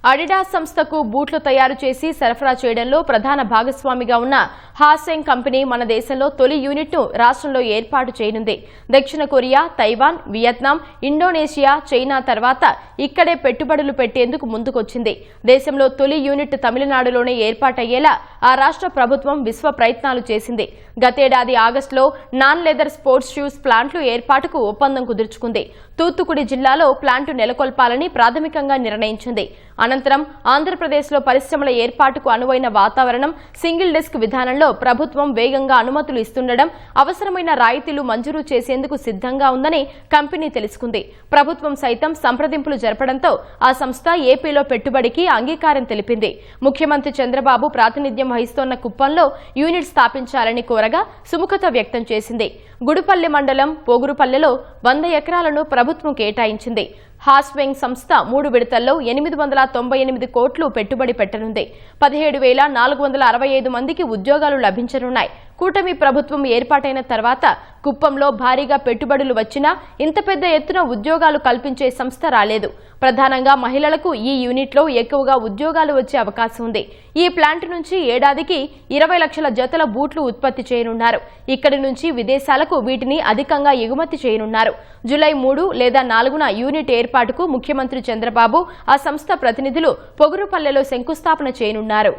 Adidas సంస్థకు బూట్లు తయారు చేసి సరఫరా చేయడంలో ప్రధాన భాగస్వామిగా ఉన్న హాసెంగ్ కంపెనీ మన దేశంలో తొలి యూనిట్ను రాష్ట్రంలో ఏర్పాటు చేయనుంది. దక్షిణ Korea, Taiwan, Vietnam, Indonesia, China తర్వాత ఇక్కడే పెట్టుబడులు పెట్టేందుకు ముందుకొచ్చింది. దేశంలో తొలి యూనిట్ తమిళనాడులోనే ఏర్పాటయ్యేలా ఆ రాష్ట్ర ప్రభుత్వం విశ్వ ప్రయత్నాలు చేసింది. గతేడాది ఆగస్టులో నాన్ లెదర్ స్పోర్ట్స్ షూస్ ప్లాంట్లు ఏర్పాటుకు ఒప్పందం కుదుర్చుకుంది. తూత్తుకుడి జిల్లాలో ప్లాంటు నెలకొల్పాలని ప్రాథమికంగా నిర్ణయించింది. అనంతరం ఆంధ్రప్రదేశ్లో పరిశ్రమల ఏర్పాటుకు అనువైన వాతావరణం, సింగిల్ డెస్క్ విధానంలో ప్రభుత్వం వేగంగా అనుమతులు ఇస్తుండడం, అవసరమైన రాయితీలు మంజూరు చేసేందుకు సిద్ధంగా ఉందని కంపెనీ తెలుసుకుంది. ప్రభుత్వం సైతం సంప్రదింపులు జరపడంతో ఆ సంస్థ ఏపీలో పెట్టుబడికి అంగీకారం తెలిపింది. ముఖ్యమంత్రి చంద్రబాబు ప్రాతినిధ్యం వహిస్తోన్న కుప్పంలో యూనిట్ స్థాపించాలని కోరగా సుముఖత వ్యక్తం చేసింది. గుడిపల్లి మండలం పోగురుపల్లెలో 100 ఎకరాలను ప్రభుత్వం కేటాయించింది. హాస్వెంగ్ సంస్థ 3 విడతల్లో 898 కోట్లు పెట్టుబడి పెట్టనుంది. 17,465 మందికి ఉద్యోగాలు లభించనున్నాయి. కూటమి ప్రభుత్వం ఏర్పాటైన తర్వాత కుప్పంలో భారీగా పెట్టుబడులు వచ్చినా ఇంత పెద్ద ఎత్తున ఉద్యోగాలు కల్పించే సంస్థ రాలేదు. ప్రధానంగా మహిళలకు ఈ యూనిట్లో ఎక్కువగా ఉద్యోగాలు వచ్చే అవకాశం ఉంది. ఈ ప్లాంట్ నుంచి ఏడాదికి 20 లక్షల జతల బూట్లు ఉత్పత్తి చేయనున్నారు. ఇక్కడి నుంచి విదేశాలకు వీటిని అధికంగా ఎగుమతి చేయనున్నారు. జూలై 3 లేదా 4న యూనిట్ ఏర్పాటుకు ముఖ్యమంత్రి చంద్రబాబు, ఆ సంస్థ ప్రతినిధులు పొగురుపల్లెలో శంకుస్థాపన చేయనున్నారు.